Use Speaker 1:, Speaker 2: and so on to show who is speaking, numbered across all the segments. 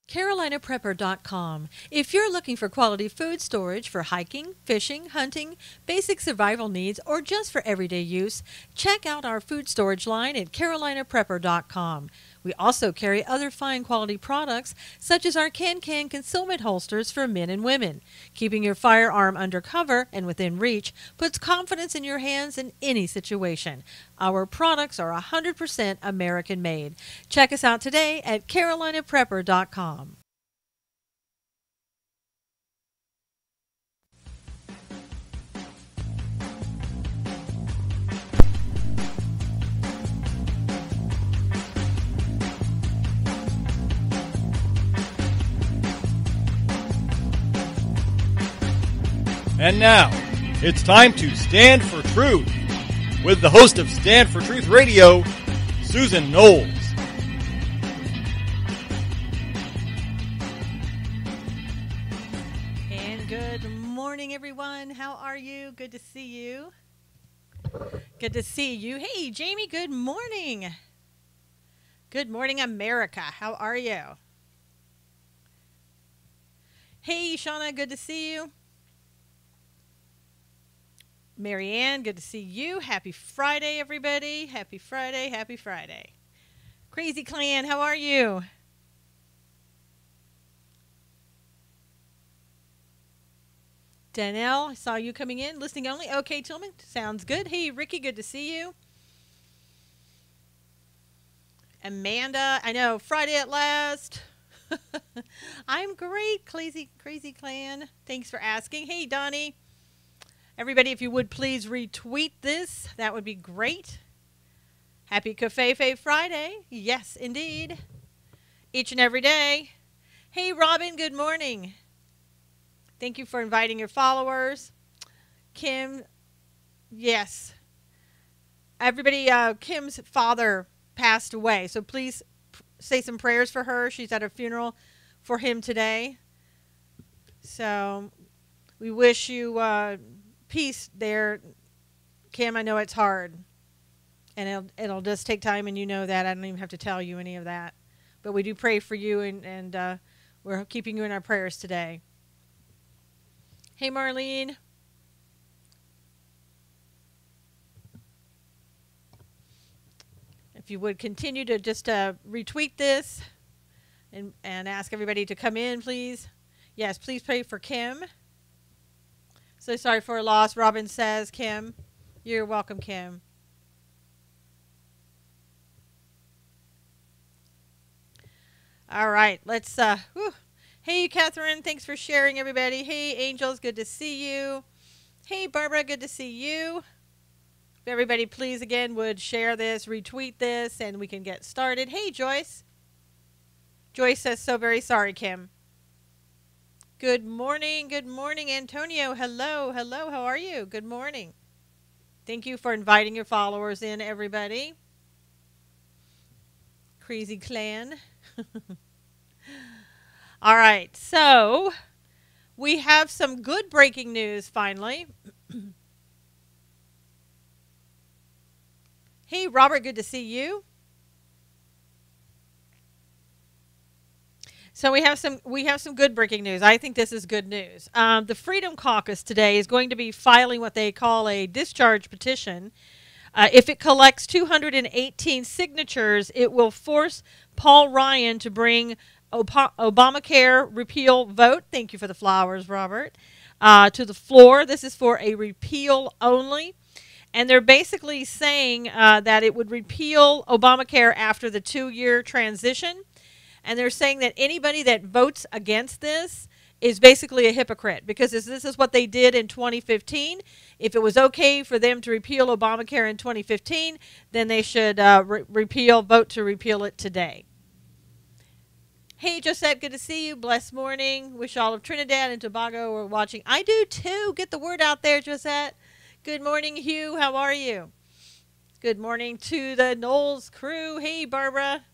Speaker 1: CarolinaPrepper.com. If you're looking for quality food storage for hiking, fishing, hunting, basic survival needs, or just for everyday use, check out our food storage line at CarolinaPrepper.com. We also carry other fine quality products such as our can concealment holsters for men and women. Keeping your firearm under cover and within reach puts confidence in your hands in any situation. Our products are 100% American made. Check us out today at CarolinaPrepper.com.
Speaker 2: And now, it's time to Stand for Truth with the host of Stand for Truth Radio, Susan Knowles.
Speaker 1: And good morning, everyone. How are you? Good to see you. Good to see you. Hey, Jamie, good morning. Good morning, America. How are you? Hey, Shauna, good to see you. Marianne, good to see you. Happy Friday, everybody. Happy Friday, happy Friday. Crazy Clan, how are you? Danelle, I saw you coming in. Listening only. Okay, Tillman, sounds good. Hey, Ricky, good to see you. Amanda, I know, Friday at last. I'm great, Crazy Clan. Thanks for asking. Hey, Donnie. Everybody, if you would please retweet this, that would be great. Happy Cafe Friday. Yes, indeed. Each and every day. Hey, Robin, good morning. Thank you for inviting your followers. Kim, yes. Everybody, Kim's father passed away, so please say some prayers for her. She's at a funeral for him today. So we wish you peace there, Kim. I know it's hard, and it'll just take time, and you know that. I don't even have to tell you any of that, but we do pray for you, and we're keeping you in our prayers today. Hey, Marlene. If you would continue to just retweet this and ask everybody to come in, please. Yes, please pray for Kim. So sorry for a loss, Robin says, Kim. You're welcome, Kim. All right, let's, Hey, Catherine, thanks for sharing, everybody. Hey, Angels, good to see you. Hey, Barbara, good to see you. If everybody, please, again, would share this, retweet this, and we can get started. Hey, Joyce. Joyce says, so very sorry, Kim. Good morning, Antonio. Hello, how are you? Good morning. Thank you for inviting your followers in, everybody. Crazy Clan. All right, so we have some good breaking news finally. Hey, Robert, good to see you. So we have some good breaking news. I think this is good news. The Freedom Caucus today is going to be filing what they call a discharge petition. If it collects 218 signatures, it will force Paul Ryan to bring Obamacare repeal vote. Thank you for the flowers, Robert. To the floor. This is for a repeal only. And they're basically saying that it would repeal Obamacare after the 2-year transition. And they're saying that anybody that votes against this is basically a hypocrite, because this is what they did in 2015. If it was okay for them to repeal Obamacare in 2015, then they should vote to repeal it today. Hey, Josette, good to see you. Blessed morning. Wish all of Trinidad and Tobago were watching. I do too. Get the word out there, Josette. Good morning, Hugh. How are you? Good morning to the Knowles crew. Hey, Barbara.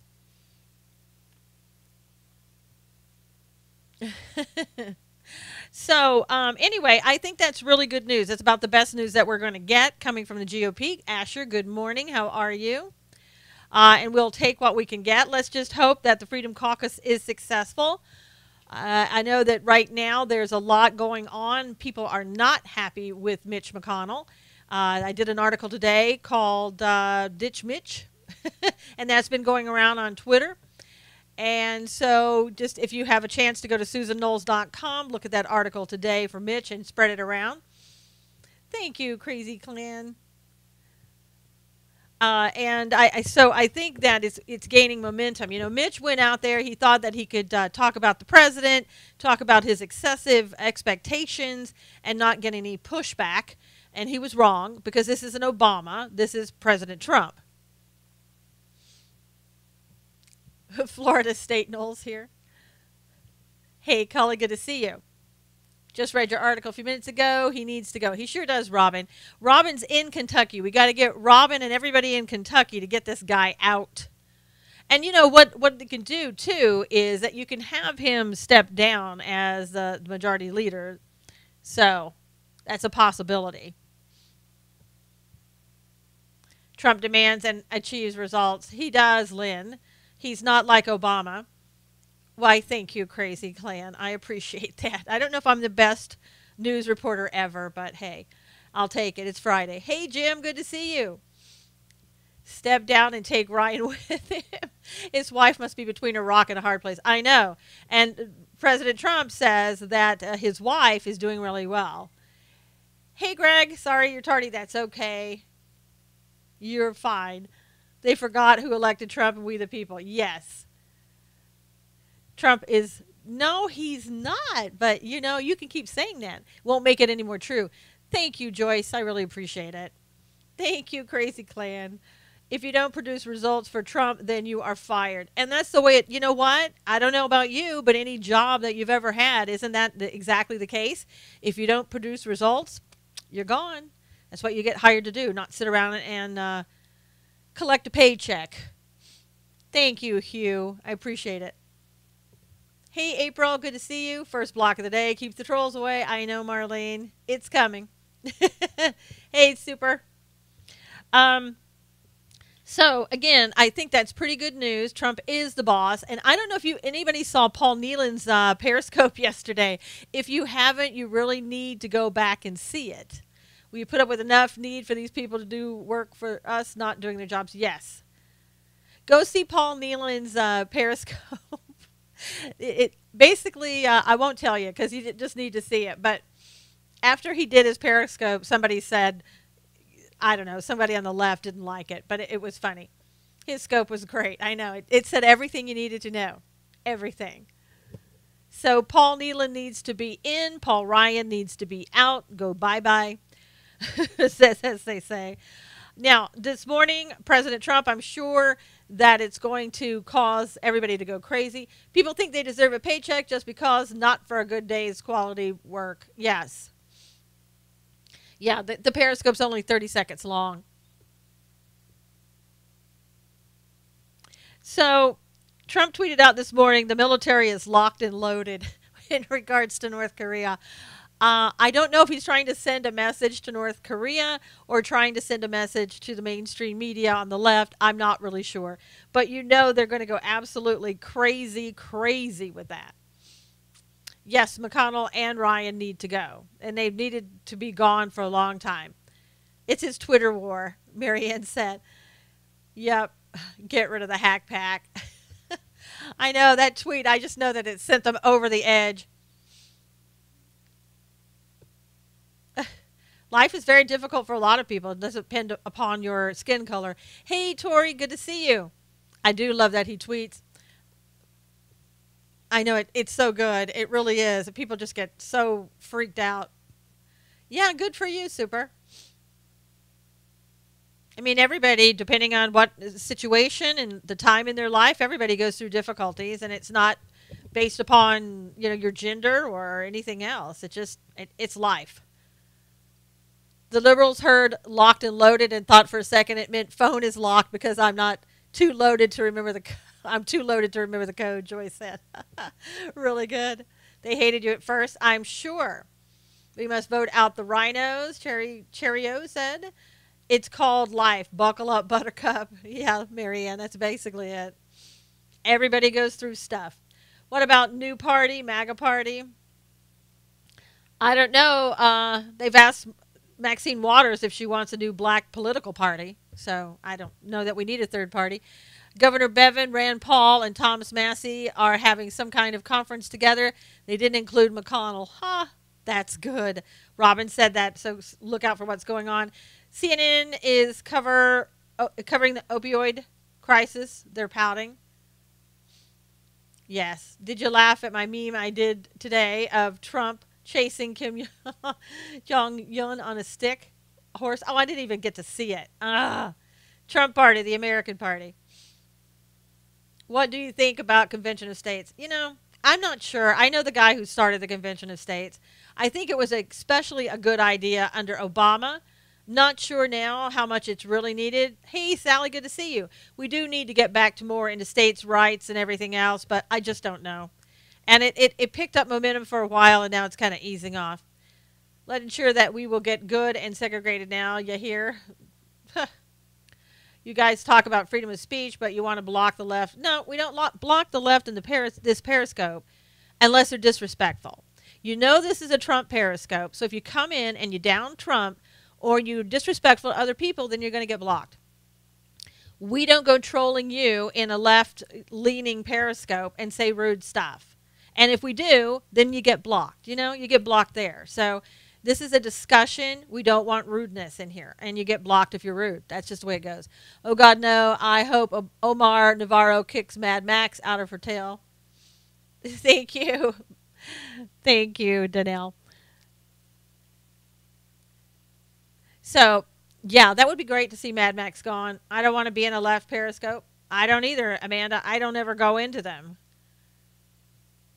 Speaker 1: So anyway, I think that's really good news. It's about the best news that we're going to get coming from the GOP. Asher, good morning. How are you? and we'll take what we can get. Let's just hope that the Freedom Caucus is successful. I know that right now there's a lot going on. People are not happy with Mitch McConnell. I did an article today called Ditch Mitch, and that's been going around on Twitter. And so just if you have a chance to go to SusanKnowles.com, look at that article today for Mitch and spread it around. Thank you, Crazy Clan. And I think that it's gaining momentum. You know, Mitch went out there. He thought that he could talk about the president, talk about his excessive expectations, and not get any pushback. And he was wrong, because this isn't Obama. This is President Trump. Florida State Knowles here. Hey, Cully, good to see you. Just read your article a few minutes ago. He needs to go. He sure does, Robin. Robin's in Kentucky. We got to get Robin and everybody in Kentucky to get this guy out. And you know what they can do, too, is that you can have him step down as the majority leader. So that's a possibility. Trump demands and achieves results. He does, Lynn. He's not like Obama. Why, thank you, Crazy Clan. I appreciate that. I don't know if I'm the best news reporter ever, but hey, I'll take it. It's Friday. Hey, Jim, good to see you. Step down and take Ryan with him. His wife must be between a rock and a hard place. I know. And President Trump says that his wife is doing really well. Hey, Greg, sorry you're tardy. That's okay. You're fine. They forgot who elected Trump and we the people. Yes. Trump is, no, he's not. But, you know, you can keep saying that. Won't make it any more true. Thank you, Joyce. I really appreciate it. Thank you, Crazy Clan. If you don't produce results for Trump, then you are fired. And that's the way it, you know what? I don't know about you, but any job that you've ever had, isn't that exactly the case? If you don't produce results, you're gone. That's what you get hired to do, not sit around and collect a paycheck. Thank you, Hugh. I appreciate it. Hey, April, good to see you. First block of the day. Keep the trolls away. I know, Marlene. It's coming. Hey, super. So, again, I think that's pretty good news. Trump is the boss. And I don't know if anybody saw Paul Nealon's Periscope yesterday. If you haven't, you really need to go back and see it. Will you put up with enough need for these people to do work for us not doing their jobs? Yes. Go see Paul Nealon's Periscope. It basically, I won't tell you because you just need to see it. But after he did his Periscope, somebody said, I don't know, somebody on the left didn't like it, but it was funny. His scope was great. I know. It said everything you needed to know. Everything. So Paul Nealon needs to be in. Paul Ryan needs to be out. Go bye-bye, as they say. Now, this morning, President Trump, I'm sure that it's going to cause everybody to go crazy. People think they deserve a paycheck just because, not for a good day's quality work. Yes. Yeah, the Periscope's only 30 seconds long. So, Trump tweeted out this morning, the military is locked and loaded in regards to North Korea. I don't know if he's trying to send a message to North Korea or trying to send a message to the mainstream media on the left. I'm not really sure. But you know they're going to go absolutely crazy with that. Yes, McConnell and Ryan need to go. And they've needed to be gone for a long time. It's his Twitter war, Marianne said. Yep, get rid of the hack pack. I know that tweet, I just know that it sent them over the edge. Life is very difficult for a lot of people. It doesn't depend upon your skin color. Hey, Tori, good to see you. I do love that he tweets. I know it's so good. It really is. People just get so freaked out. Yeah, good for you, super. I mean, everybody, depending on what situation and the time in their life, everybody goes through difficulties, and it's not based upon, you know, your gender or anything else. It's life. The liberals heard locked and loaded and thought for a second it meant phone is locked because I'm too loaded to remember the code, Joyce said. Really good. They hated you at first, I'm sure. We must vote out the rhinos, Cheerio said. It's called life. Buckle up, Buttercup. Yeah, Marianne, that's basically it. Everybody goes through stuff. What about new party, MAGA party? I don't know. They've asked Maxine Waters if she wants a new black political party. So I don't know that we need a third party. Governor Bevin, Rand Paul, and Thomas Massey are having some kind of conference together. They didn't include McConnell. That's good. Robin said that, so look out for what's going on. CNN is covering the opioid crisis. They're pouting. Yes. Did you laugh at my meme I did today of Trump chasing Kim Jong-un on a stick horse? Oh, I didn't even get to see it. Trump Party, the American Party. What do you think about Convention of States? I'm not sure. I know the guy who started the Convention of States. I think it was especially a good idea under Obama. Not sure now how much it's really needed. Hey, Sally, good to see you. We do need to get back to more into states' rights and everything else, but I just don't know. And it picked up momentum for a while, and now it's kind of easing off. Let's ensure that we will get good and segregated now. You hear? You guys talk about freedom of speech, but you want to block the left. No, we don't block the left in this Periscope unless they're disrespectful. You know this is a Trump Periscope, so if you come in and you down Trump or you're disrespectful to other people, then you're going to get blocked. We don't go trolling you in a left-leaning Periscope and say rude stuff. And if we do, then you get blocked. You get blocked there. So this is a discussion. We don't want rudeness in here. And you get blocked if you're rude. That's just the way it goes. Oh, God, no. I hope Omar Navarro kicks Mad Max out of her tail. Thank you. Thank you, Danelle. So, yeah, that would be great to see Mad Max gone. I don't want to be in a left Periscope. I don't either, Amanda. I don't ever go into them.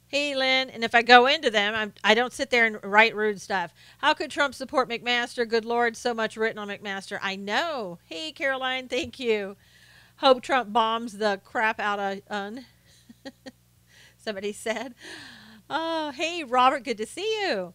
Speaker 1: Hey, Lynn, and if I go into them, I don't sit there and write rude stuff. How could Trump support McMaster? Good Lord, so much written on McMaster. I know. Hey, Caroline, thank you. Hope Trump bombs the crap out of Un. Somebody said. Oh, hey, Robert, good to see you.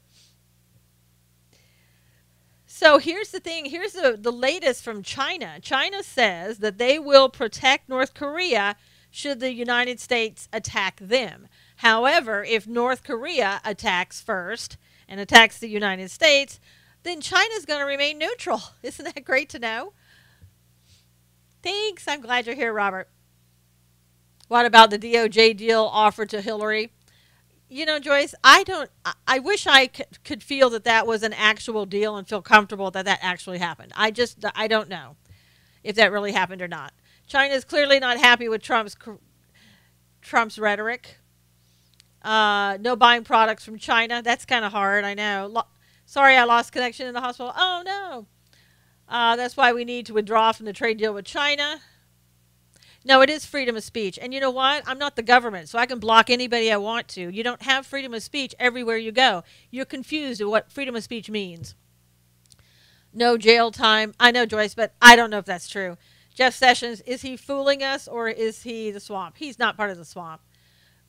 Speaker 1: So here's the thing. Here's the latest from China. China says that they will protect North Korea should the United States attack them. However, if North Korea attacks first and attacks the United States, then China's going to remain neutral. Isn't that great to know? Thanks. I'm glad you're here, Robert. What about the DOJ deal offered to Hillary? Joyce, I wish I could feel that was an actual deal and feel comfortable that actually happened. I don't know if that really happened or not. China is clearly not happy with Trump's rhetoric. No buying products from China. That's kind of hard, I know. Sorry, I lost connection in the hospital. Oh, no. That's why we need to withdraw from the trade deal with China. No, it is freedom of speech. And you know what? I'm not the government, so I can block anybody I want to. You don't have freedom of speech everywhere you go. You're confused at what freedom of speech means. No jail time. I know, Joyce, but I don't know if that's true. Jeff Sessions, is he fooling us or is he the swamp? He's not part of the swamp.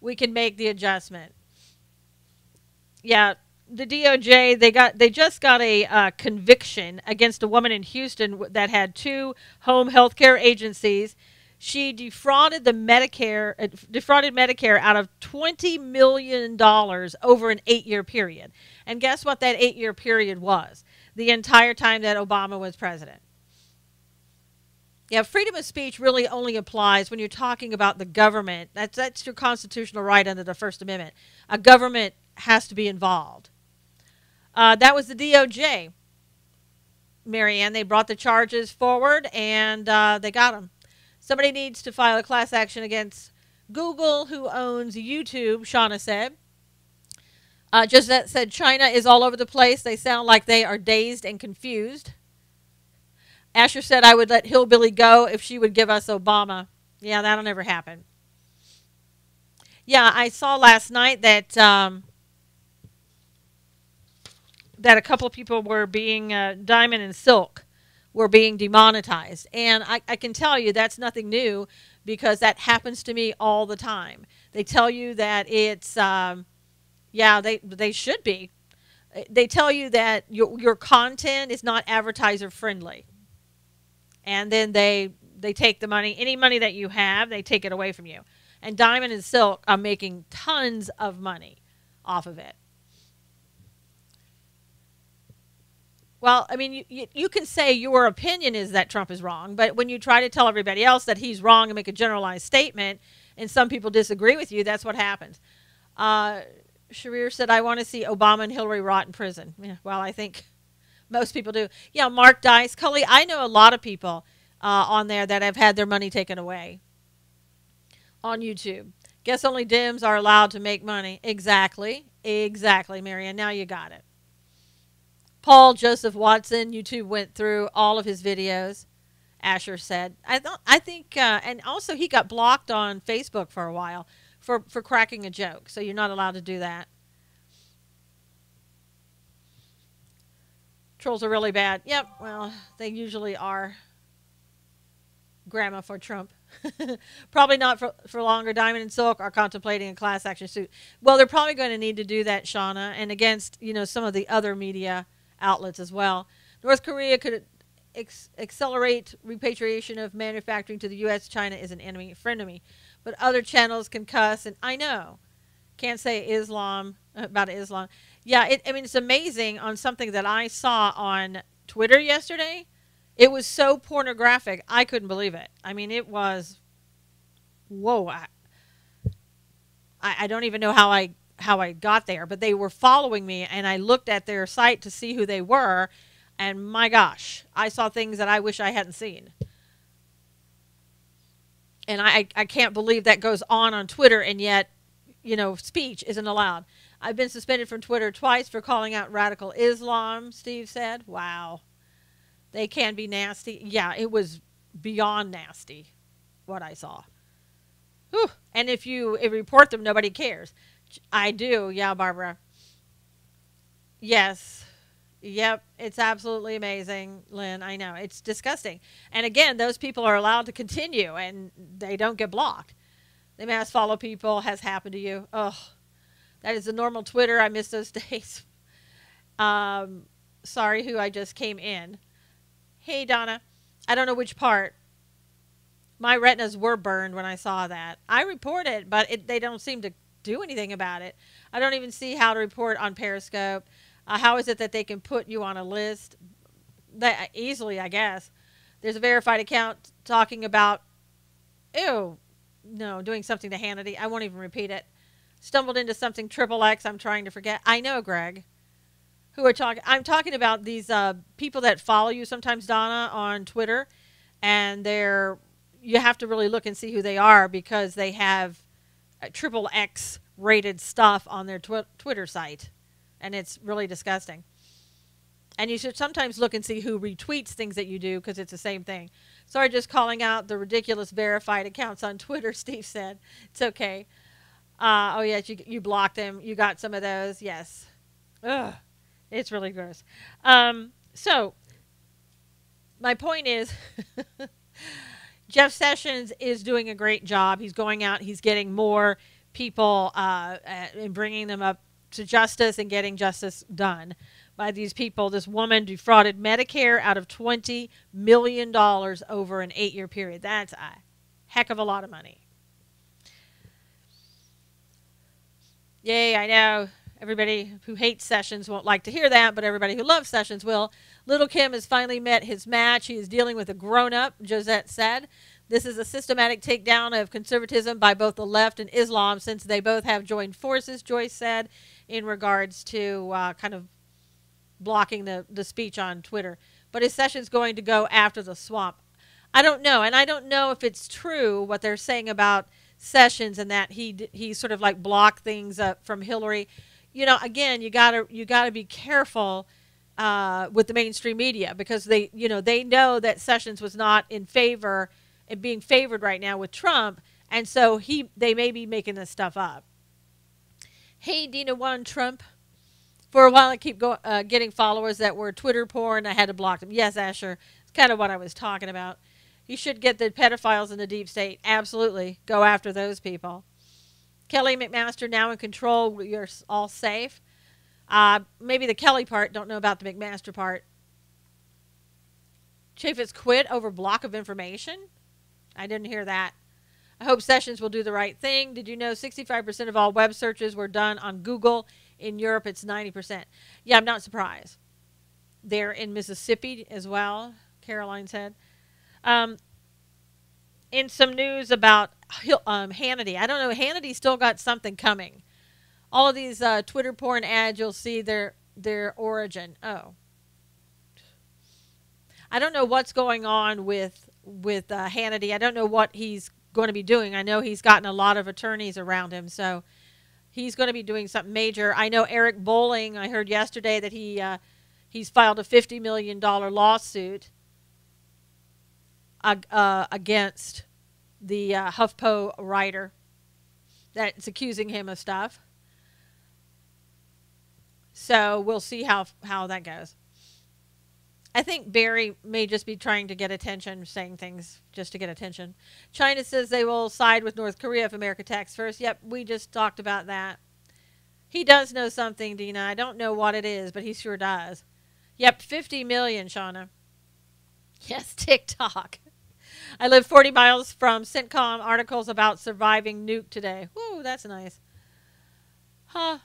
Speaker 1: We can make the adjustment. Yeah, the DOJ, they just got a conviction against a woman in Houston that had 2 home health care agencies. She defrauded Medicare out of $20 million over an 8-year period. And guess what that 8-year period was? The entire time that Obama was president. Yeah, freedom of speech really only applies when you're talking about the government. That's your constitutional right under the First Amendment. A government has to be involved. That was the DOJ, Marianne. They brought the charges forward, and they got them. Somebody needs to file a class action against Google, who owns YouTube, Shauna said. Josette said China is all over the place. They sound like they are dazed and confused. Asher said I would let Hillbilly go if she would give us Obama. Yeah, that'll never happen. Yeah, I saw last night that that a couple of people were being, Diamond and Silk were being demonetized. And I can tell you that's nothing new because that happens to me all the time. They tell you that it's, yeah, they should be. They tell you that your content is not advertiser friendly. and then they take the money, any money that you have, they take it away from you. And Diamond and Silk are making tons of money off of it. Well, I mean, you can say your opinion is that Trump is wrong, but when you try to tell everybody else that he's wrong and make a generalized statement, and some people disagree with you, that's what happens. Sharir said, I want to see Obama and Hillary rot in prison. Yeah, well, I think most people do. Yeah, Mark Dice. Cully, I know a lot of people on there that have had their money taken away on YouTube. Guess only Dems are allowed to make money. Exactly. Exactly, Marianne. Now you got it. Paul Joseph Watson, YouTube went through all of his videos. Asher said, I think, and also he got blocked on Facebook for a while for cracking a joke. So you're not allowed to do that. Trolls are really bad. Yep, well, they usually are. Grandma for Trump. Probably not for longer. Diamond and Silk are contemplating a class action suit. Well, they're probably going to need to do that, Shauna, and against, some of the other media outlets as well. North Korea could accelerate repatriation of manufacturing to the U.S. China is an enemy, frenemy. But other channels can cuss, and I know. Can't say Islam, about Islam. Yeah, it's amazing on something that I saw on Twitter yesterday. It was so pornographic, I couldn't believe it. I mean, it was, whoa. I don't even know how I got there, but they were following me, and I looked at their site to see who they were, and my gosh, I saw things that I wish I hadn't seen. And I can't believe that goes on Twitter, and yet, speech isn't allowed. I've been suspended from Twitter twice for calling out radical Islam, Steve said. Wow. They can be nasty. Yeah, it was beyond nasty, what I saw. Whew. And if you report them, nobody cares. I do. Yeah, Barbara. Yes. Yep. It's absolutely amazing, Lynn. I know. It's disgusting. And again, those people are allowed to continue, and they don't get blocked. The mass follow people has happened to you. Oh, that is the normal Twitter. I miss those days. Sorry who I just came in. Hey, Donna. I don't know which part. My retinas were burned when I saw that. I reported, but they don't seem to do anything about it. I don't even see how to report on Periscope. How is it that they can put you on a list? That easily, I guess. There's a verified account talking about, doing something to Hannity. I won't even repeat it. Stumbled into something XXX I'm trying to forget. I know, Greg. Who are talking? I'm talking about these people that follow you sometimes, Donna, on Twitter, and you have to really look and see who they are because they have XXX rated stuff on their Twitter site, and it's really disgusting. And you should sometimes look and see who retweets things that you do because it's the same thing. Sorry, just calling out the ridiculous verified accounts on Twitter, Steve said. It's okay. Oh, yes, you blocked them. You got some of those. Yes. Ugh. It's really gross. So, my point is, Jeff Sessions is doing a great job. He's going out. He's getting more people and bringing them up to justice and getting justice done by these people. This woman defrauded Medicare out of $20 million over an 8-year period. That's a heck of a lot of money. Yay, I know. Everybody who hates Sessions won't like to hear that, but everybody who loves Sessions will. Little Kim has finally met his match. He is dealing with a grown-up, Josette said. This is a systematic takedown of conservatism by both the left and Islam since they both have joined forces, Joyce said, in regards to kind of blocking the speech on Twitter. But is Sessions going to go after the swamp? I don't know, and I don't know if it's true what they're saying about Sessions and that he sort of like blocked things up from Hillary. Again, you gotta be careful with the mainstream media because they know that Sessions was not in favor and being favored right now with Trump, and so they may be making this stuff up. Hey, Dina One Trump. For a while, I keep getting followers that were Twitter porn. I had to block them. Yes, Asher, it's kind of what I was talking about. You should get the pedophiles in the deep state. Absolutely, go after those people. Kelly McMaster now in control. You're all safe. Maybe the Kelly part. Don't know about the McMaster part. Chaffetz quit over block of information? I didn't hear that. I hope Sessions will do the right thing. Did you know 65% of all web searches were done on Google? In Europe, it's 90%. Yeah, I'm not surprised. They're in Mississippi as well, Caroline said. In some news about Hannity, I don't know, Hannity still got something coming. All of these Twitter porn ads, you'll see their origin. Oh. I don't know what's going on with Hannity. I don't know what he's going to be doing. I know he's gotten a lot of attorneys around him, so he's going to be doing something major. I know Eric Bolling, I heard yesterday that he's filed a $50 million lawsuit against the HuffPo writer that's accusing him of stuff. So we'll see how that goes. I think Barry may just be trying to get attention, saying things just to get attention. China says they will side with North Korea if America attacks first. Yep, we just talked about that. He does know something, Dina. I don't know what it is, but he sure does. Yep, 50 million, Shauna. Yes, TikTok. I live 40 miles from CENTCOM. Articles about surviving nuke today. Woo, that's nice. Huh.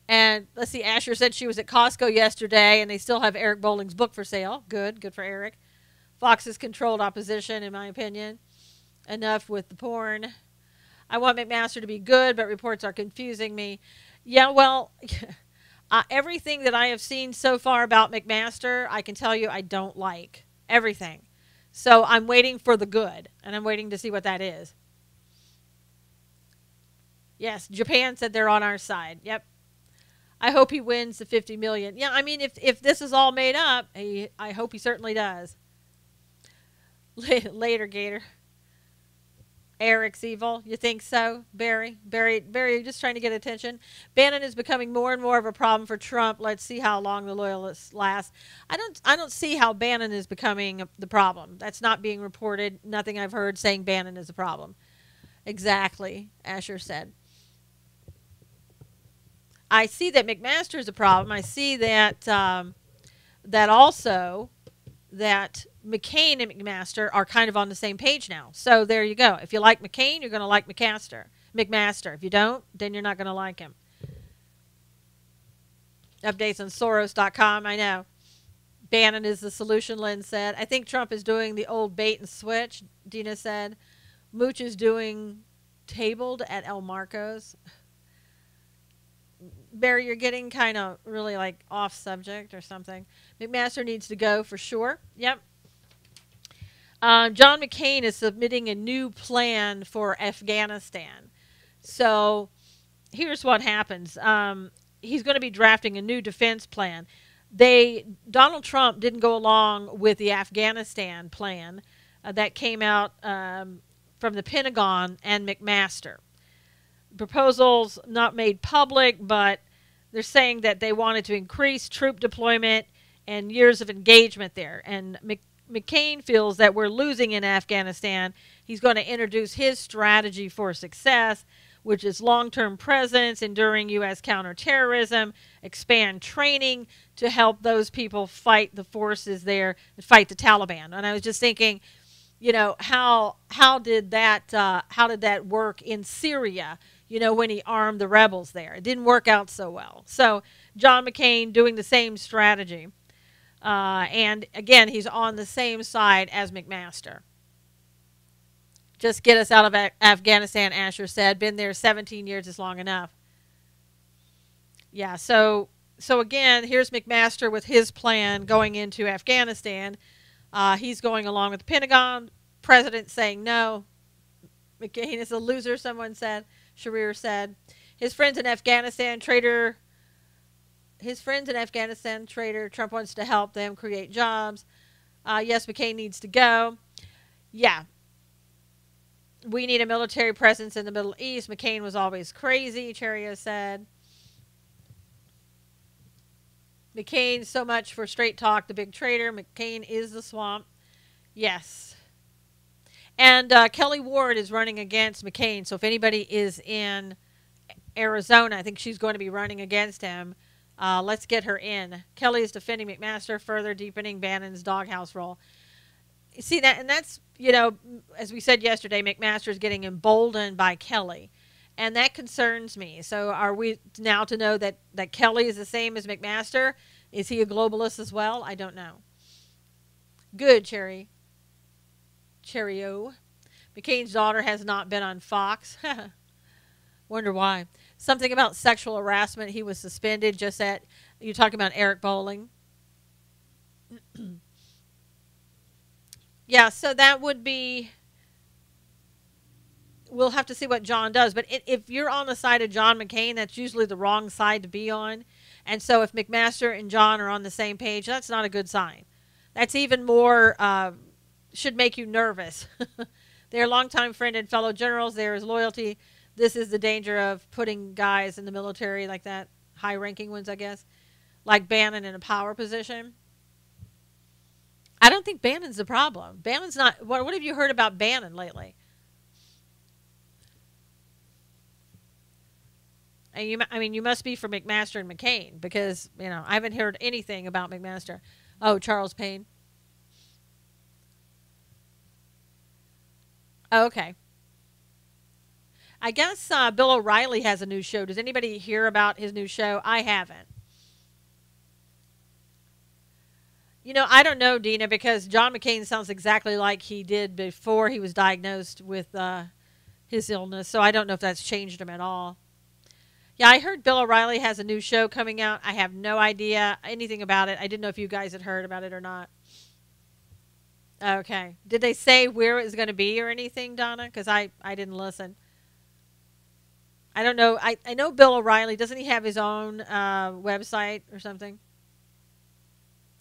Speaker 1: And let's see, Asher said she was at Costco yesterday, and they still have Eric Bolling's book for sale. Good for Eric. Fox's controlled opposition, in my opinion. Enough with the porn. I want McMaster to be good, but reports are confusing me. Yeah, well, everything that I have seen so far about McMaster, I can tell you I don't like. Everything. So I'm waiting for the good, and I'm waiting to see what that is. Yes, Japan said they're on our side. Yep. I hope he wins the 50 million. Yeah, I mean, if this is all made up, I hope he certainly does. Later, Gator. Eric's evil. You think so, Barry? Barry, just trying to get attention. Bannon is becoming more and more of a problem for Trump. Let's see how long the loyalists last. I don't see how Bannon is becoming the problem. That's not being reported. Nothing I've heard saying Bannon is a problem. Exactly, Asher said. I see that McMaster is a problem. I see that that also that McCain and McMaster are kind of on the same page now. So there you go. If you like McCain, you're going to like McMaster. If you don't, then you're not going to like him. Updates on Soros.com. I know. Bannon is the solution, Lynn said. I think Trump is doing the old bait and switch, Dina said. Mooch is doing tabled at El Marcos. Barry, you're getting kind of really like off subject or something. McMaster needs to go for sure. Yep. John McCain is submitting a new plan for Afghanistan. So here's what happens. He's going to be drafting a new defense plan. Donald Trump didn't go along with the Afghanistan plan that came out from the Pentagon and McMaster. Proposals not made public, but they're saying that they wanted to increase troop deployment and years of engagement there. And McCain feels that we're losing in Afghanistan. He's going to introduce his strategy for success, which is long-term presence, enduring U.S. counterterrorism, expand training to help those people fight the forces there, fight the Taliban. And I was just thinking, you know, how did that work in Syria? You know, when he armed the rebels there. It didn't work out so well. So John McCain doing the same strategy. And again, he's on the same side as McMaster. Just get us out of Afghanistan, Asher said. Been there 17 years is long enough. Yeah, so again, here's McMaster with his plan going into Afghanistan. He's going along with the Pentagon. President saying no. McCain is a loser, someone said. Sharir said. His friends in Afghanistan, Trump wants to help them create jobs. Yes, McCain needs to go. Yeah. We need a military presence in the Middle East. McCain was always crazy, Cherio said. McCain, so much for straight talk, the big traitor. McCain is the swamp. Yes. And Kelly Ward is running against McCain. So if anybody is in Arizona, I think she's going to be running against him Let's get her in. Kelly is defending McMaster, further deepening Bannon's doghouse role. See that, and that's, as we said yesterday, McMaster is getting emboldened by Kelly, and that concerns me. So, are we now to know that Kelly is the same as McMaster? Is he a globalist as well? I don't know. Good, Cheerio. McCain's daughter has not been on Fox. Wonder why. Something about sexual harassment. He was suspended. Just that you're talking about Eric Bowling. Yeah, so that would be. We'll have to see what John does. But if you're on the side of John McCain, that's usually the wrong side to be on. And so if McMaster and John are on the same page, that's not a good sign. That's even more, should make you nervous. They're a longtime friend and fellow generals. There is loyalty. This is the danger of putting guys in the military like that, high-ranking ones, I guess, like Bannon in a power position. I don't think Bannon's the problem. Bannon's not. What have you heard about Bannon lately? And you must be for McMaster and McCain because I haven't heard anything about McMaster. Oh, Charles Payne. Oh, okay. I guess Bill O'Reilly has a new show. Does anybody hear about his new show? I haven't. I don't know, Dina, because John McCain sounds exactly like he did before he was diagnosed with his illness. So I don't know if that's changed him at all. Yeah, I heard Bill O'Reilly has a new show coming out. I have no idea anything about it. I didn't know if you guys had heard about it or not. Okay. Did they say where it was going to be or anything, Donna? Because I didn't listen. I don't know. I know Bill O'Reilly. Doesn't he have his own website or something?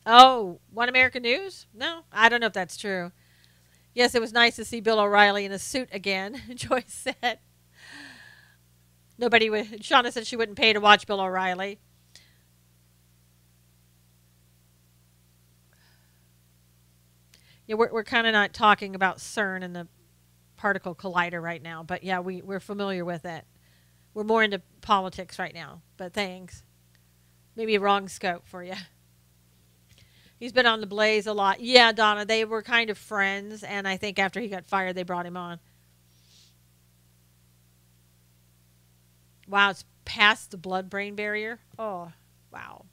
Speaker 1: Oh, One American News? No, I don't know if that's true. Yes, it was nice to see Bill O'Reilly in a suit again, Joyce said. Shauna said she wouldn't pay to watch Bill O'Reilly. Yeah, we're kind of not talking about CERN and the particle collider right now, but yeah, we're familiar with it. We're more into politics right now, but thanks. Maybe a wrong scope for you. He's been on the Blaze a lot. Yeah, Donna, they were kind of friends, and I think after he got fired, they brought him on. Wow, it's past the blood-brain barrier. Oh, wow.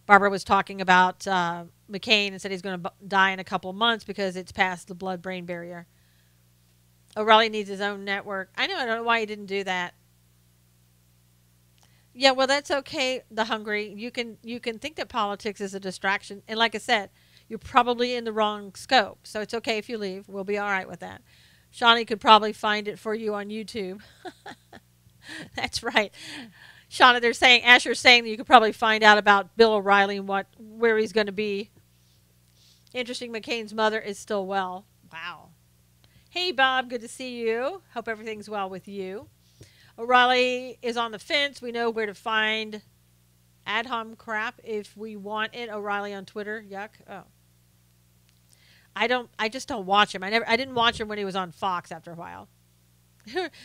Speaker 1: Barbara was talking about McCain and said he's going to die in a couple of months because it's past the blood-brain barrier. O'Reilly needs his own network. I don't know why he didn't do that. Yeah, well, that's okay, the hungry. You can think that politics is a distraction. And like I said, you're probably in the wrong scope. So it's okay if you leave. We'll be all right with that. Shawnee could probably find it for you on YouTube. That's right. Shauna, they're saying, Asher's saying that you could probably find out about Bill O'Reilly and where he's going to be. Interesting, McCain's mother is still well. Wow. Hey, Bob, good to see you. Hope everything's well with you. O'Reilly is on the fence. We know where to find Adham crap if we want it. O'Reilly on Twitter. Yuck. Oh. I just don't watch him. I didn't watch him when he was on Fox after a while.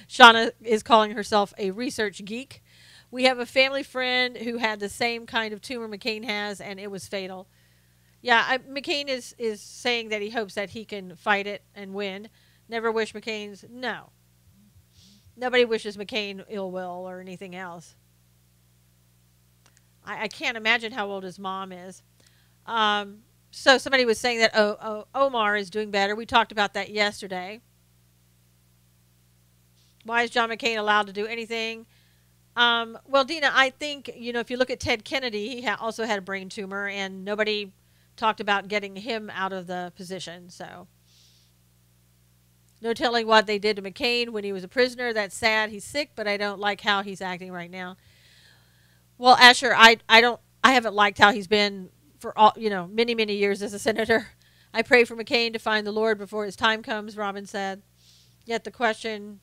Speaker 1: Shauna is calling herself a research geek. We have a family friend who had the same kind of tumor McCain has, and it was fatal. Yeah, McCain is saying that he hopes that he can fight it and win. Never wish McCain's... No. Nobody wishes McCain ill will or anything else. I can't imagine how old his mom is. So somebody was saying that Omar is doing better. We talked about that yesterday. Why is John McCain allowed to do anything? Well, Dina, I think, if you look at Ted Kennedy, he also had a brain tumor, and nobody talked about getting him out of the position. So, no telling what they did to McCain when he was a prisoner. That's sad. He's sick, but I don't like how he's acting right now. Well, Asher, I haven't liked how he's been for all, many, many years as a senator. I pray for McCain to find the Lord before his time comes, Robin said. Yet they question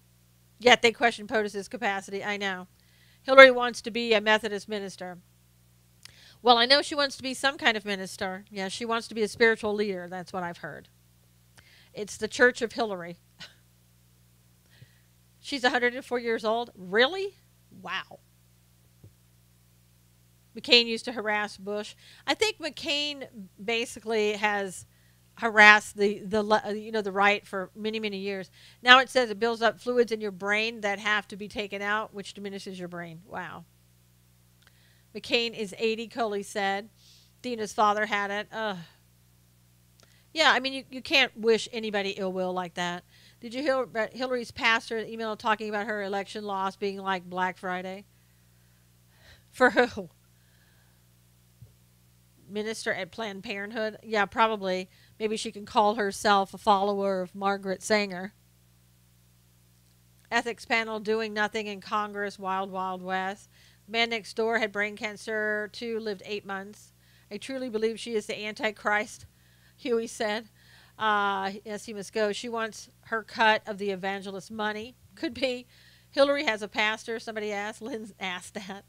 Speaker 1: POTUS's capacity. I know. Hillary wants to be a Methodist minister. Well, I know she wants to be some kind of minister. Yeah, she wants to be a spiritual leader. That's what I've heard. It's the Church of Hillary. She's 104 years old. Really? Wow. McCain used to harass Bush. I think McCain basically has harassed the right for many, many years. Now it says it builds up fluids in your brain that have to be taken out, which diminishes your brain. Wow. McCain is 80, Coley said. Dina's father had it. Ugh. Yeah, I mean, you can't wish anybody ill will like that. Did you hear about Hillary's pastor email talking about her election loss being like Black Friday? For who? Minister at Planned Parenthood? Yeah, probably. Maybe she can call herself a follower of Margaret Sanger. Ethics panel doing nothing in Congress, wild, wild west. Man next door had brain cancer too, lived 8 months. I truly believe she is the Antichrist, Huey said. Yes, he must go. She wants her cut of the evangelist money. Could be. Hillary has a pastor, somebody asked. Lynn asked that.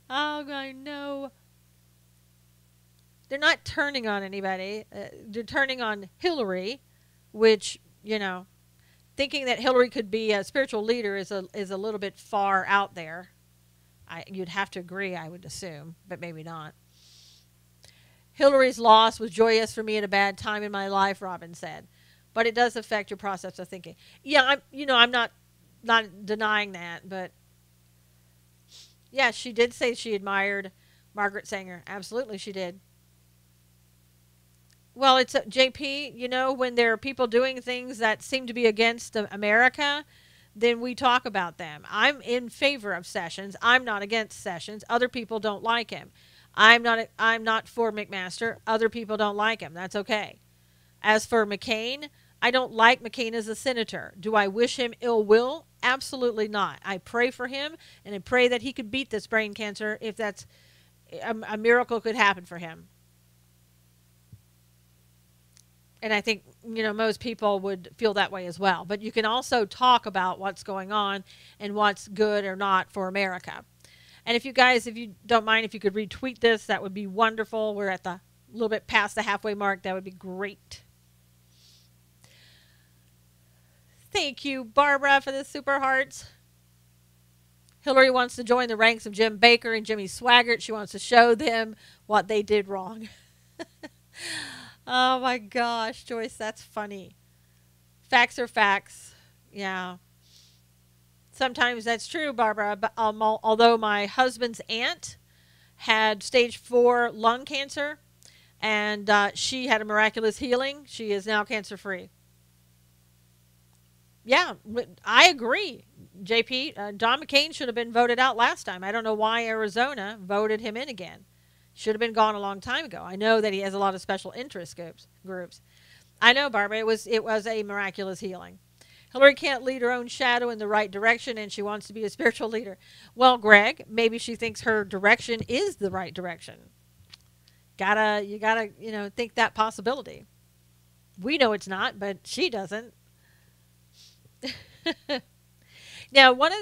Speaker 1: Oh, God, no. They're not turning on anybody. They're turning on Hillary, which, thinking that Hillary could be a spiritual leader is a little bit far out there. You'd have to agree, I would assume, but maybe not. Hillary's loss was joyous for me at a bad time in my life, Robin said. But it does affect your process of thinking. Yeah, I'm not denying that, but yeah, she did say she admired Margaret Sanger. Absolutely, she did. Well, it's JP, when there are people doing things that seem to be against America, then we talk about them. I'm in favor of Sessions. I'm not against Sessions. Other people don't like him. I'm not for McMaster. Other people don't like him. That's okay. As for McCain, I don't like McCain as a senator. Do I wish him ill will? Absolutely not. I pray for him, and I pray that he could beat this brain cancer if that's a miracle could happen for him. And I think, most people would feel that way as well. But you can also talk about what's going on and what's good or not for America. And if you don't mind, if you could retweet this, that would be wonderful. We're at the little bit past the halfway mark. That would be great. Thank you, Barbara, for the super hearts. Hillary wants to join the ranks of Jim Baker and Jimmy Swaggart. She wants to show them what they did wrong. Oh, my gosh, Joyce, that's funny. Facts are facts. Yeah. Sometimes that's true, Barbara. But although my husband's aunt had stage 4 lung cancer, and she had a miraculous healing, she is now cancer-free. Yeah, I agree, JP. Don McCain should have been voted out last time. I don't know why Arizona voted him in again. Should have been gone a long time ago. I know that he has a lot of special interest groups. I know, Barbara. It was a miraculous healing. Hillary can't lead her own shadow in the right direction, and she wants to be a spiritual leader. Well, Greg, maybe she thinks her direction is the right direction. You gotta think that possibility. We know it's not, but she doesn't. Now, one of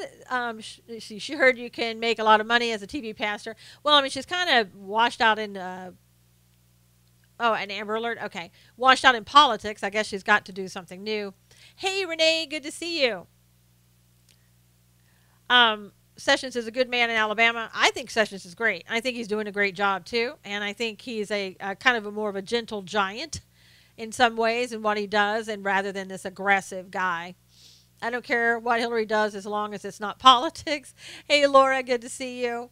Speaker 1: the, she heard you can make a lot of money as a TV pastor. Well, I mean, she's kind of washed out in, an Amber Alert? Okay. Washed out in politics. I guess she's got to do something new. Hey, Renee, good to see you. Sessions is a good man in Alabama. I think Sessions is great. I think he's doing a great job, too. And I think he's a kind of more of a gentle giant in some ways in what he does, and rather than this aggressive guy. I don't care what Hillary does as long as it's not politics. Hey, Laura, good to see you.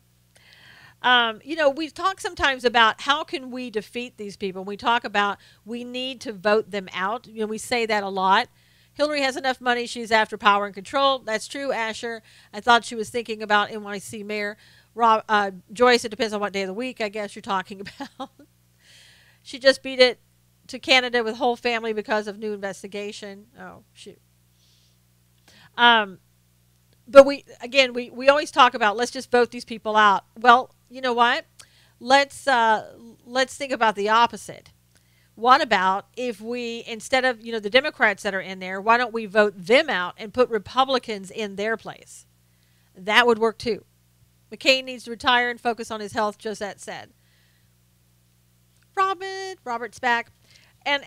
Speaker 1: We talk sometimes about how can we defeat these people. We talk about we need to vote them out. We say that a lot. Hillary has enough money. She's after power and control. That's true, Asher. I thought she was thinking about NYC mayor. Joyce, it depends on what day of the week, I guess you're talking about. She just beat it to Canada with whole family because of new investigation. Oh, shoot. But we always talk about let's just vote these people out. Well, you know what? Let's think about the opposite. What about if we, instead of the Democrats that are in there, why don't we vote them out and put Republicans in their place? That would work too. McCain needs to retire and focus on his health, Josette said. Robert's back. And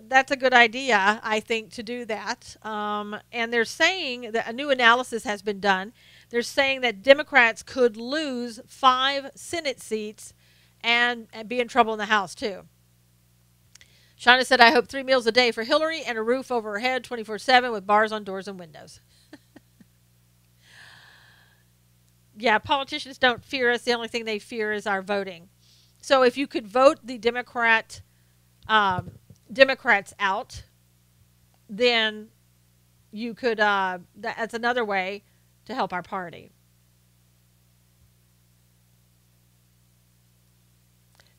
Speaker 1: that's a good idea, I think, to do that. And they're saying that a new analysis has been done. They're saying that Democrats could lose 5 Senate seats and be in trouble in the House too. Shauna said, "I hope 3 meals a day for Hillary and a roof over her head 24/7 with bars on doors and windows." Yeah, politicians don't fear us. The only thing they fear is our voting. So if you could vote the Democrats out, then you could. That's another way to help our party.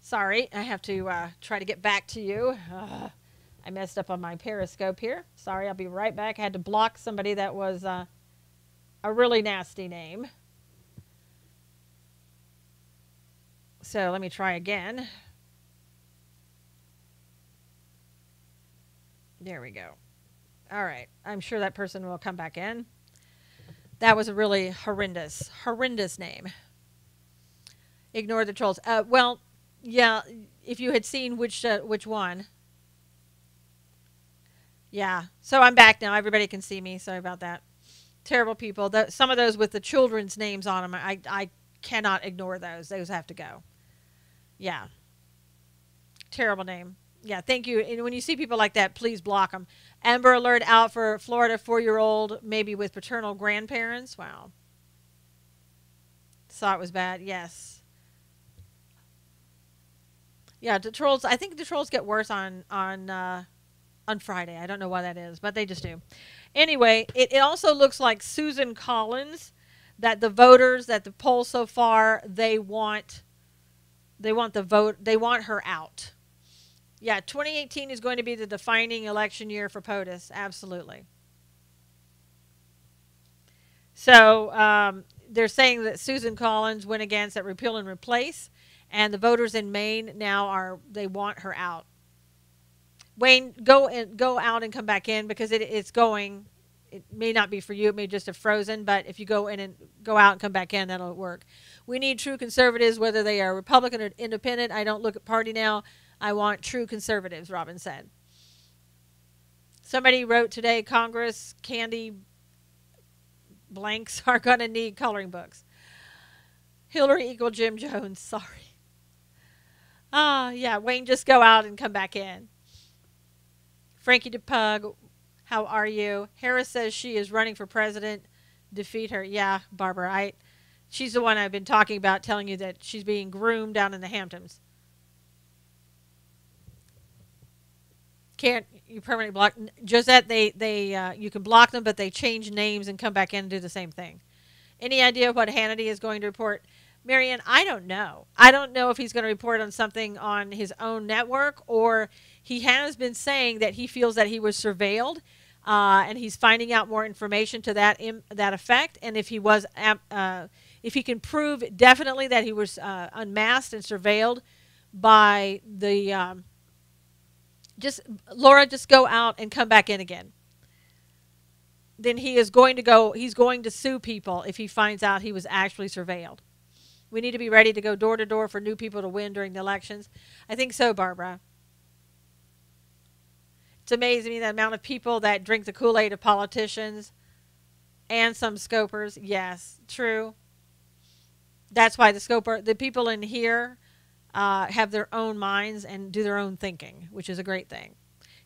Speaker 1: Sorry, I have to try to get back to you. I messed up on my Periscope here. Sorry, I'll be right back. I had to block somebody that was a really nasty name. So let me try again. There we go. All right. I'm sure that person will come back in. That was a really horrendous name. Ignore the trolls. Well, yeah, if you had seen which one. Yeah. So I'm back now. Everybody can see me. Sorry about that. Terrible people. Some of those with the children's names on them, I cannot ignore those. Those have to go. Yeah. Terrible name. Yeah, thank you. And when you see people like that, please block them. Amber alert out for Florida 4-year-old, maybe with paternal grandparents. Wow. Saw it was bad. Yes. Yeah, the trolls. I think the trolls get worse on Friday. I don't know why that is, but they just do. Anyway, it also looks like Susan Collins, that the voters, that the poll so far, they want the vote. They want her out. Yeah, 2018 is going to be the defining election year for POTUS. Absolutely. So they're saying that Susan Collins went against that repeal and replace, and the voters in Maine now they want her out. Wayne, go out and come back in, because it's going. It may not be for you. It may just have frozen. But if you go in and go out and come back in, that'll work. We need true conservatives, whether they are Republican or independent. I don't look at party now. I want true conservatives, Robin said. Somebody wrote today, Congress candy blanks are going to need coloring books. Hillary equal Jim Jones. Sorry. Yeah, Wayne, just go out and come back in. Frankie DePug, how are you? Harris says she is running for president. Defeat her. Yeah, Barbara. She's the one I've been talking about, telling you that she's being groomed down in the Hamptons. Can't you permanently block? Josette, you can block them, but they change names and come back in and do the same thing. Any idea what Hannity is going to report? Marianne, I don't know. I don't know if he's going to report on something on his own network, or he has been saying that he feels that he was surveilled, and he's finding out more information to that effect. And if if he can prove definitely that he was unmasked and surveilled by the Laura, just go out and come back in again. Then he's going to sue people if he finds out he was actually surveilled. We need to be ready to go door to door for new people to win during the elections. I think so, Barbara. It's amazing me the amount of people that drink the Kool-Aid of politicians and some scopers. Yes, true. That's why the people in here have their own minds and do their own thinking, which is a great thing.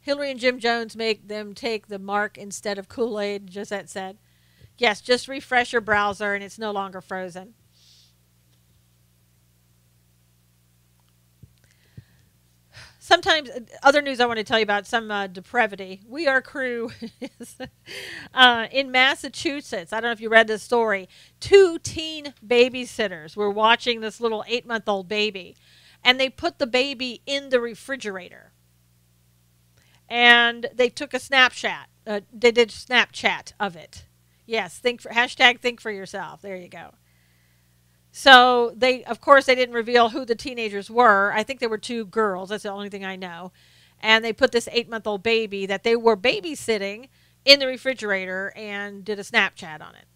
Speaker 1: Hillary and Jim Jones make them take the mark instead of Kool-Aid, Josette said. Yes, just refresh your browser and it's no longer frozen. Sometimes, other news I want to tell you about, some depravity. We Are Crew in Massachusetts. I don't know if you read this story. 2 teen babysitters were watching this little 8-month-old baby, and they put the baby in the refrigerator. And they took a snapshot. They did Snapchat of it. Yes, hashtag think for yourself. There you go. So of course, they didn't reveal who the teenagers were. I think they were 2 girls. That's the only thing I know. And they put this 8-month-old baby that they were babysitting in the refrigerator and did a Snapchat on it.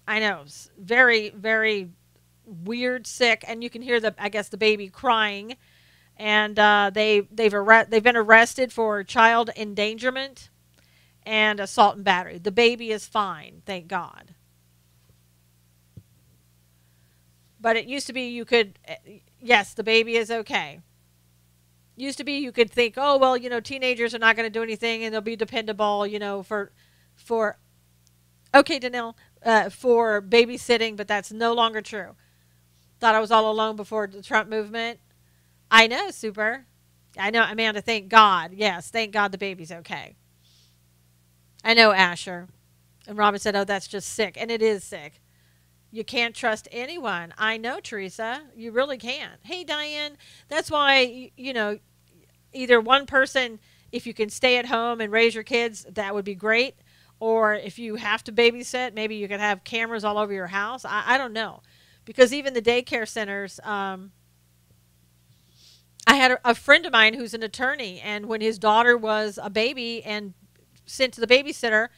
Speaker 1: I know. Very, very weird, sick. And you can hear the baby crying. and they've been arrested for child endangerment and assault and battery. The baby is fine, thank God. But it used to be you could, yes, the baby is okay. Used to be you could think, oh well, teenagers are not going to do anything and they'll be dependable, for okay, Danelle, for babysitting, but that's no longer true. Thought I was all alone before the Trump movement. I know, Super. I know, Amanda, thank God. Yes, thank God the baby's okay. I know, Asher. And Robin said, oh, that's just sick. And it is sick. You can't trust anyone. I know, Teresa. You really can't. Hey, Diane, that's why, either one person, if you can stay at home and raise your kids, that would be great. Or if you have to babysit, maybe you could have cameras all over your house. I don't know. Because even the daycare centers, I had a friend of mine who's an attorney, and when his daughter was a baby and sent to the babysitter,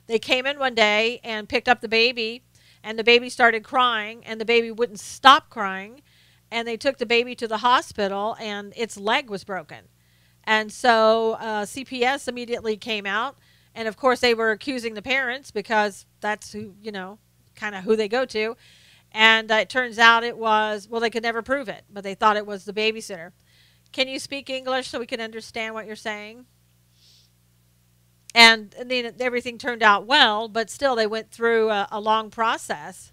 Speaker 1: they came in one day and picked up the baby, and the baby started crying, and the baby wouldn't stop crying, and they took the baby to the hospital, and its leg was broken. And so CPS immediately came out, and of course they were accusing the parents because that's who, kind of who they go to. And it turns out it was, well, they could never prove it, but they thought it was the babysitter. Can you speak English so we can understand what you're saying? And then everything turned out well, but still they went through a long process.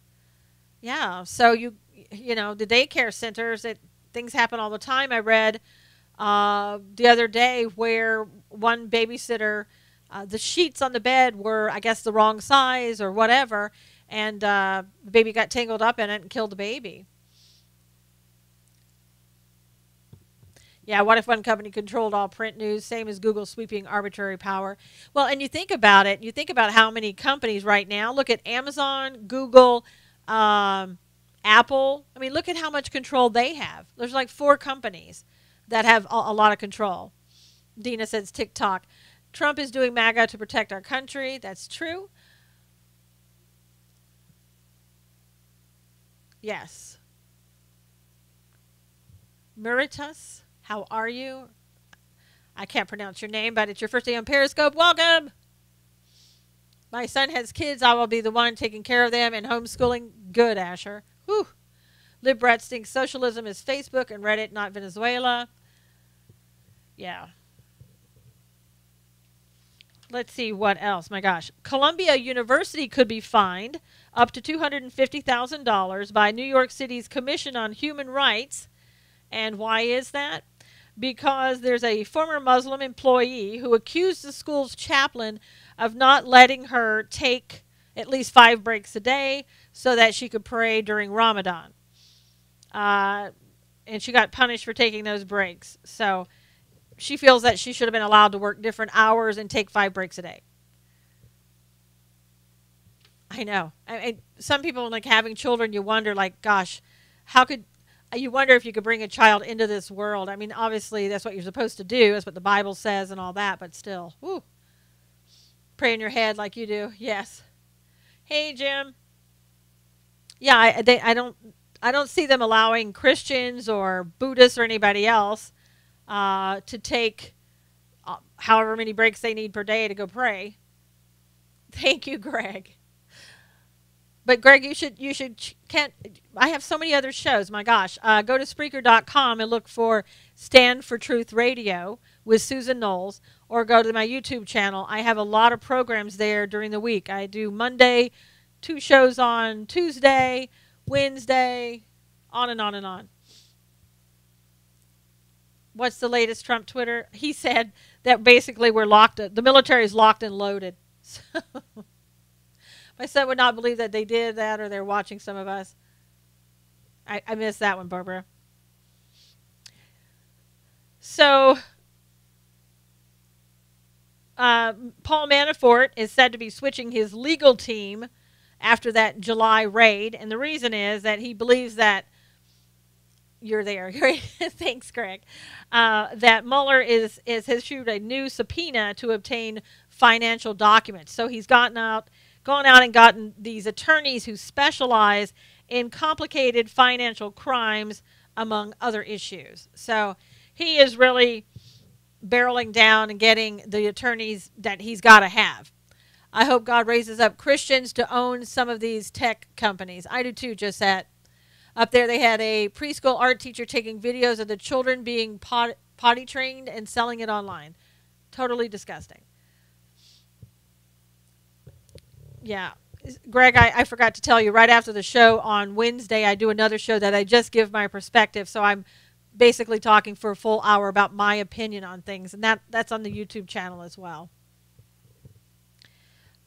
Speaker 1: Yeah, so the daycare centers, things happen all the time. I read the other day where one babysitter, the sheets on the bed were, I guess, the wrong size or whatever, and the baby got tangled up in it and killed the baby. Yeah, what if one company controlled all print news, same as Google sweeping arbitrary power? Well, and you think about it, you think about how many companies right now, look at Amazon, Google, Apple. I mean, look at how much control they have. There's like 4 companies that have a lot of control. Dina says TikTok. Trump is doing MAGA to protect our country. That's true. Yes. Meritus, how are you? I can't pronounce your name, but it's your first day on Periscope. Welcome. My son has kids. I will be the one taking care of them and homeschooling. Good, Asher. Whew. Libret thinks socialism is Facebook and Reddit, not Venezuela. Yeah. Let's see what else. My gosh. Columbia University could be fined up to $250,000 by New York City's Commission on Human Rights. And why is that? Because there's a former Muslim employee who accused the school's chaplain of not letting her take at least 5 breaks a day so that she could pray during Ramadan. And she got punished for taking those breaks. So she feels that she should have been allowed to work different hours and take 5 breaks a day. I know. Some people, like having children, you wonder, like, gosh, how could... You wonder if you could bring a child into this world. I mean, obviously, that's what you're supposed to do. That's what the Bible says and all that. But still, whoo. Pray in your head like you do. Yes. Hey, Jim. Yeah, I don't see them allowing Christians or Buddhists or anybody else to take however many breaks they need per day to go pray. Thank you, Greg. But Greg, I have so many other shows. My gosh, go to Spreaker.com and look for Stand for Truth Radio with Susan Knowles, or go to my YouTube channel. I have a lot of programs there during the week. I do Monday, 2 shows on Tuesday, Wednesday, on and on and on. What's the latest Trump Twitter? He said that basically we're locked. The military is locked and loaded. So my son would not believe that they did that, or they're watching some of us. I missed that one, Barbara. So, Paul Manafort is said to be switching his legal team after that July raid. And the reason is that he believes that you're there. Thanks, Greg. That Mueller has issued a new subpoena to obtain financial documents. So he's gone out and gotten these attorneys who specialize in complicated financial crimes, among other issues. So he is really barreling down and getting the attorneys that he's got to have. I hope God raises up Christians to own some of these tech companies. I do too, just that. Up there, they had a preschool art teacher taking videos of the children being potty trained and selling it online. Totally disgusting. Yeah. Greg, I forgot to tell you, right after the show on Wednesday, I do another show that I just give my perspective. So I'm basically talking for a full hour about my opinion on things. And that's on the YouTube channel as well.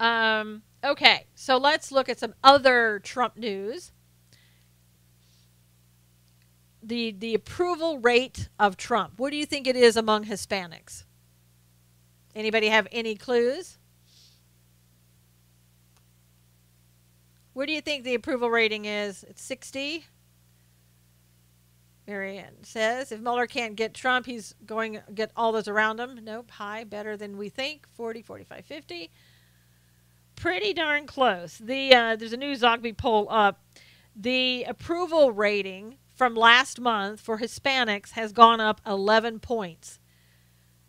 Speaker 1: Okay, so let's look at some other Trump news. The approval rate of Trump. What do you think it is among Hispanics? Anybody have any clues? Where do you think the approval rating is? It's 60. Marianne says, if Mueller can't get Trump, he's going to get all those around him. Nope, high, better than we think. 40, 45, 50. Pretty darn close. There's a new Zogby poll up. The approval rating from last month for Hispanics has gone up 11 points.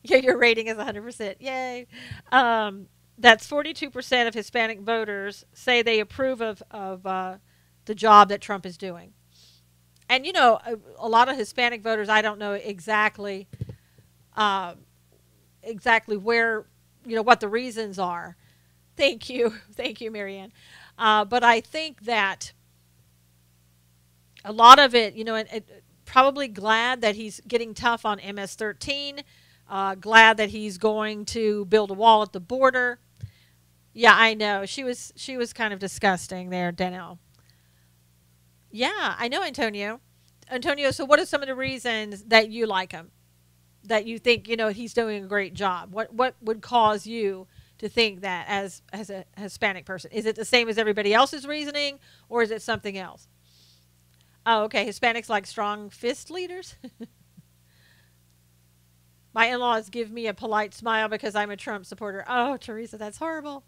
Speaker 1: Yeah, your rating is 100%. Yay. That's 42% of Hispanic voters say they approve of the job that Trump is doing. And, you know, a lot of Hispanic voters, I don't know exactly where, you know, what the reasons are. Thank you. Thank you, Marianne. But I think that a lot of it, you know, and probably glad that he's getting tough on MS-13, glad that he's going to build a wall at the border. Yeah, I know. She was kind of disgusting there, Danielle. Yeah, I know, Antonio. Antonio, so what are some of the reasons that you like him? That you think, you know, he's doing a great job? What would cause you to think that as a Hispanic person? Is it the same as everybody else's reasoning, or is it something else? Oh, okay. Hispanics like strong fist leaders? My in-laws give me a polite smile because I'm a Trump supporter. Oh, Teresa, that's horrible.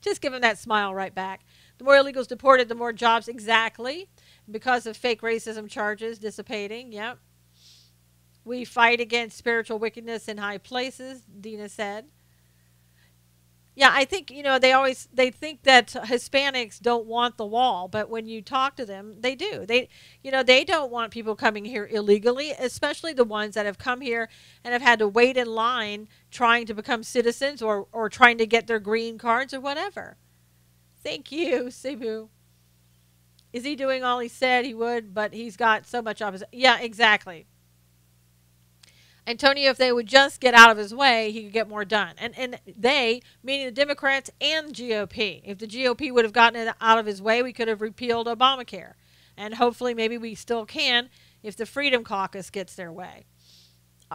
Speaker 1: Just give them that smile right back. The more illegals deported, the more jobs. Exactly. Because of fake racism charges dissipating. Yep. We fight against spiritual wickedness in high places, Dina said. Yeah, I think, you know, they think that Hispanics don't want the wall, but when you talk to them, they do. They don't want people coming here illegally, especially the ones that have come here and have had to wait in line trying to become citizens or trying to get their green cards or whatever. Thank you, Cebu. Is he doing all he said he would, but he's got so much opposition? Yeah, exactly. Antonio, if they would just get out of his way, he could get more done. And they, meaning the Democrats and GOP. If the GOP would have gotten it out of his way, we could have repealed Obamacare. And hopefully maybe we still can if the Freedom Caucus gets their way.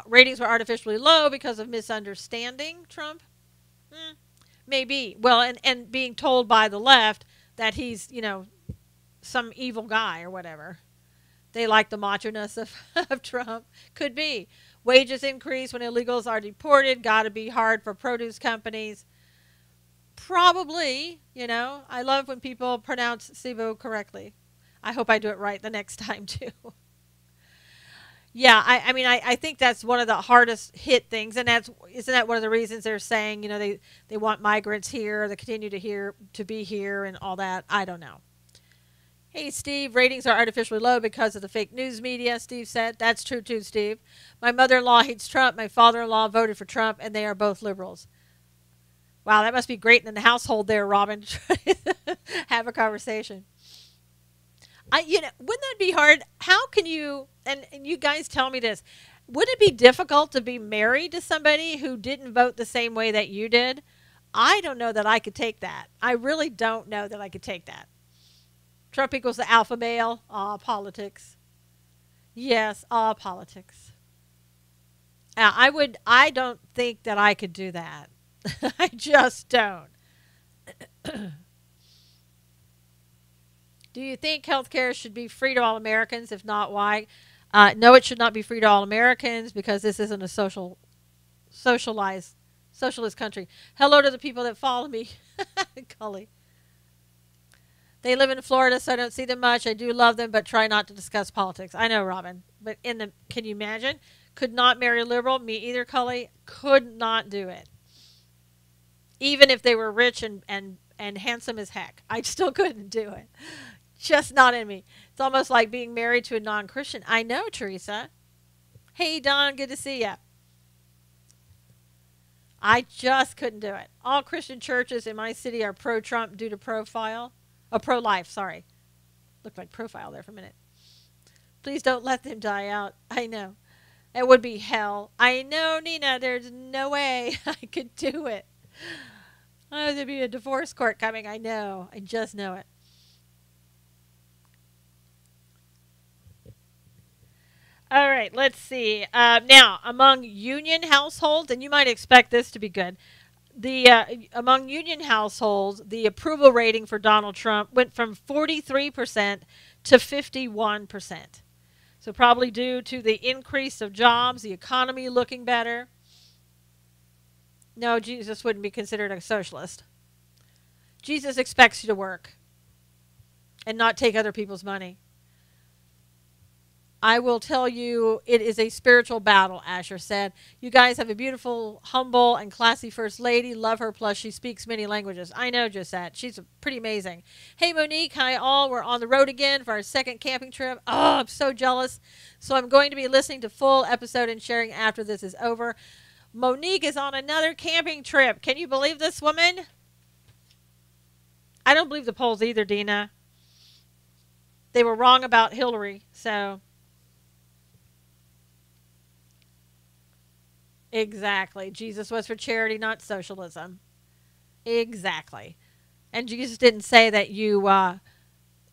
Speaker 1: Ratings were artificially low because of misunderstanding Trump. Maybe. Well, and being told by the left that he's, you know, some evil guy or whatever. They like the macho-ness of Trump. Could be. Wages increase when illegals are deported. Got to be hard for produce companies. Probably, you know. I love when people pronounce Cebu correctly. I hope I do it right the next time, too. Yeah, I mean, I think that's one of the hardest hit things. And isn't that one of the reasons they're saying, you know, they want migrants here, they continue to be here and all that? I don't know. Hey, Steve, ratings are artificially low because of the fake news media, Steve said. That's true, too, Steve. My mother-in-law hates Trump. My father-in-law voted for Trump, and they are both liberals. Wow, that must be great in the household there, Robin. Have a conversation. Wouldn't that be hard? How can you, and you guys tell me this, would it be difficult to be married to somebody who didn't vote the same way that you did? I don't know that I could take that. I really don't know that I could take that. Trump equals the alpha male. Politics. Yes, politics. I don't think that I could do that. I just don't. Do you think healthcare should be free to all Americans? If not, why? No, it should not be free to all Americans because this isn't a socialist country. Hello to the people that follow me. Cully. They live in Florida, so I don't see them much. I do love them, but try not to discuss politics. I know, Robin. But can you imagine? Could not marry a liberal. Me either, Cully. Could not do it. Even if they were rich and handsome as heck. I still couldn't do it. Just not in me. It's almost like being married to a non-Christian. I know, Teresa. Hey, Don, good to see you. I just couldn't do it. All Christian churches in my city are pro-Trump due to pro-life, sorry. Looked like profile there for a minute. Please don't let them die out. I know. It would be hell. I know, Nina, there's no way I could do it. Oh, there'd be a divorce court coming. I know. I just know it. All right, let's see. Now, among union households, and you might expect this to be good, among union households, the approval rating for Donald Trump went from 43% to 51%. So probably due to the increase of jobs, the economy looking better. No, Jesus wouldn't be considered a socialist. Jesus expects you to work and not take other people's money. I will tell you, it is a spiritual battle, Asher said. You guys have a beautiful, humble, and classy First Lady. Love her, plus she speaks many languages. I know, Josette. She's pretty amazing. Hey, Monique. Hi, all. We're on the road again for our second camping trip. Oh, I'm so jealous. So I'm going to be listening to full episode and sharing after this is over. Monique is on another camping trip. Can you believe this woman? I don't believe the polls either, Dina. They were wrong about Hillary, so... Exactly. Jesus was for charity, not socialism. Exactly. And Jesus didn't say that you're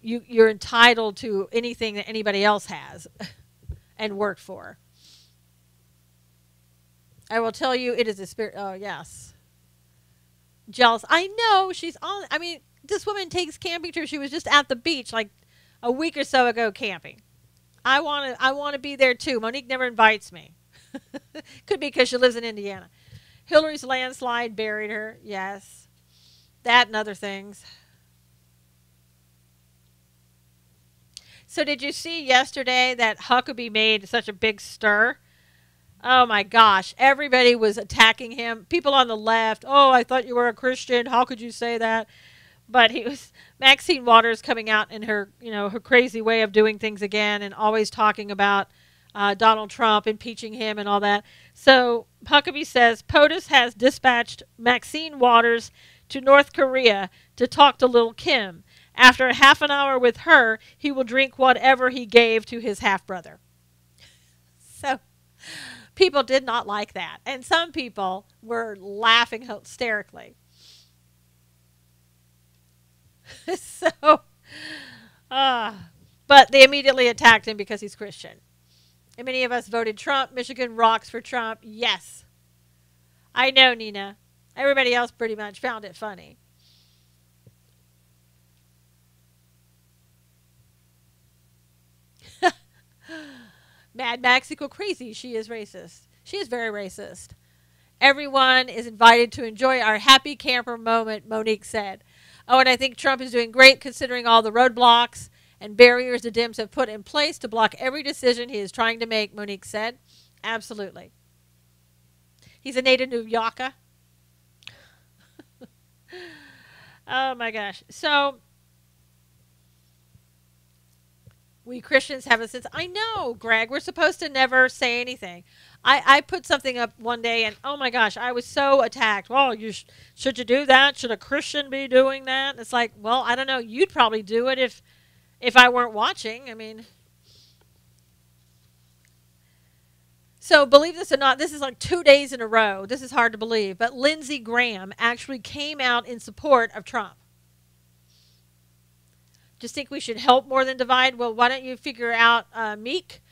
Speaker 1: entitled to anything that anybody else has and worked for. I will tell you, it is a spirit. Oh, yes. Jealous. I know. She's on. I mean, this woman takes camping trips. She was just at the beach like a week or so ago camping. I want to be there too. Monique never invites me. Could be because she lives in Indiana. Hillary's landslide buried her. Yes. That and other things. So did you see yesterday that Huckabee made such a big stir? Oh my gosh. Everybody was attacking him. People on the left. Oh, I thought you were a Christian. How could you say that? But Maxine Waters coming out in her, her crazy way of doing things again and always talking about Donald Trump, impeaching him and all that. So Huckabee says POTUS has dispatched Maxine Waters to North Korea to talk to Lil' Kim. After a half an hour with her, he will drink whatever he gave to his half-brother. So people did not like that. And some people were laughing hysterically. But they immediately attacked him because he's Christian. And many of us voted Trump. Michigan rocks for Trump. Yes. I know, Nina. Everybody else pretty much found it funny. Mad Max equal crazy. She is racist. She is very racist. Everyone is invited to enjoy our happy camper moment, Monique said. Oh, and I think Trump is doing great considering all the roadblocks and barriers the Dems have put in place to block every decision he is trying to make, Monique said. Absolutely. He's a native New Yorker. Oh, my gosh. So, we Christians have a sense. I know, Greg. We're supposed to never say anything. I put something up one day, and oh, my gosh, I was so attacked. Well, should you do that? Should a Christian be doing that? And it's like, well, I don't know. You'd probably do it if I weren't watching. I mean, so believe this or not, this is like 2 days in a row. This is hard to believe, but Lindsey Graham actually came out in support of Trump. Just think we should help more than divide? Well, why don't you figure out meek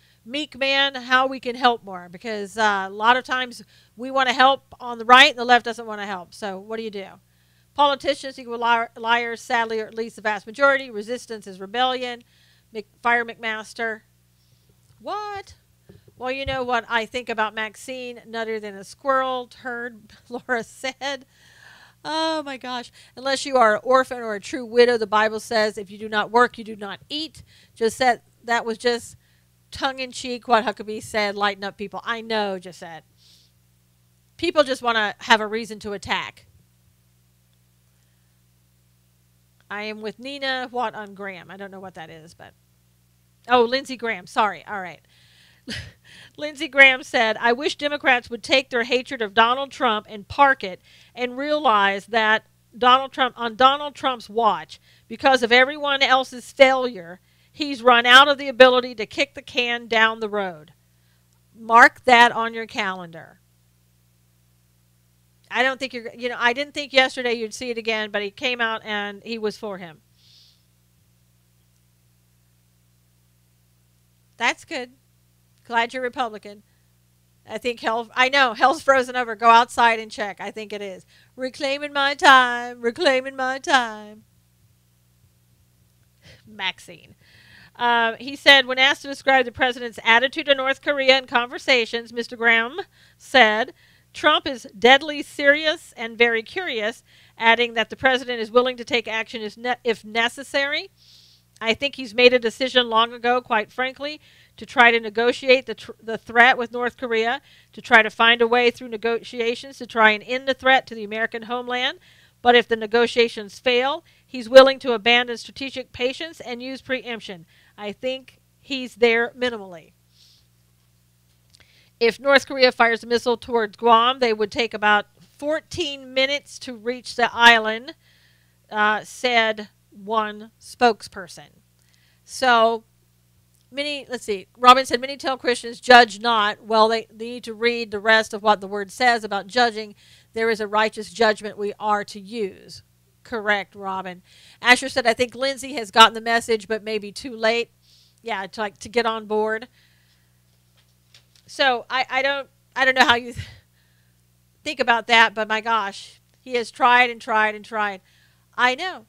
Speaker 1: man, how we can help more? Because a lot of times we want to help on the right and the left doesn't want to help. So what do? Politicians equal liars, sadly, or at least the vast majority. Resistance is rebellion. Fire McMaster. What? Well, you know what I think about Maxine, nuttier than a squirrel turd, Laura said. Oh, my gosh. Unless you are an orphan or a true widow, the Bible says if you do not work, you do not eat. Just said that was just tongue-in-cheek what Huckabee said, lighten up people. I know, just said. People just want to have a reason to attack. I am with Nina Watt on Graham. I don't know what that is, but... Oh, Lindsey Graham. Sorry. All right. Lindsey Graham said, I wish Democrats would take their hatred of Donald Trump and park it and realize that on Donald Trump's watch, because of everyone else's failure, he's run out of the ability to kick the can down the road. Mark that on your calendar. I don't think I didn't think yesterday you'd see it again, but he came out and he was for him. That's good. Glad you're Republican. I think hell's frozen over. Go outside and check. I think it is. Reclaiming my time. Reclaiming my time. Maxine. He said, when asked to describe the president's attitude to North Korea in conversations, Mr. Graham said, Trump is deadly serious and very curious, adding that the president is willing to take action if necessary. I think he's made a decision long ago, quite frankly, to try to negotiate the threat with North Korea, to try to find a way through negotiations to try and end the threat to the American homeland. But if the negotiations fail, he's willing to abandon strategic patience and use preemption. I think he's there minimally. If North Korea fires a missile towards Guam, they would take about 14 minutes to reach the island, said one spokesperson. So, Robin said, many tell Christians, judge not. Well, they need to read the rest of what the word says about judging. There is a righteous judgment we are to use. Correct, Robin. Asher said, I think Lindsay has gotten the message, but maybe too late. Yeah, to get on board. So, I don't know how you think about that, but my gosh, he has tried and tried and tried. I know.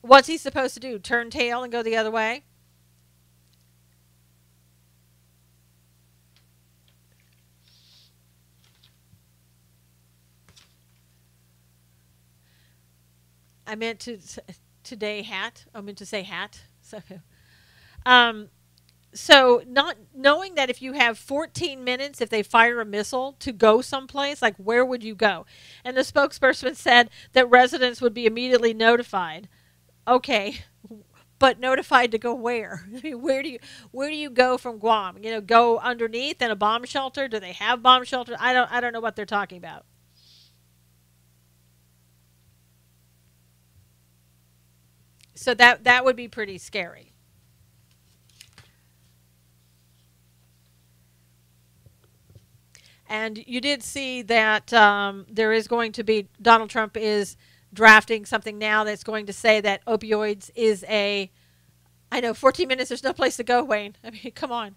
Speaker 1: What's he supposed to do? Turn tail and go the other way? I meant to say hat. So not knowing that if you have 14 minutes, if they fire a missile to go someplace, like where would you go? And the spokesperson said that residents would be immediately notified. Okay, but notified to go where? I mean, where do you go from Guam? Go underneath in a bomb shelter? Do they have bomb shelters? I don't know what they're talking about. So that would be pretty scary. And you did see that there is going to be, Donald Trump is drafting something now that's going to say that opioids is I know, 14 minutes, there's no place to go, Wayne. I mean, come on.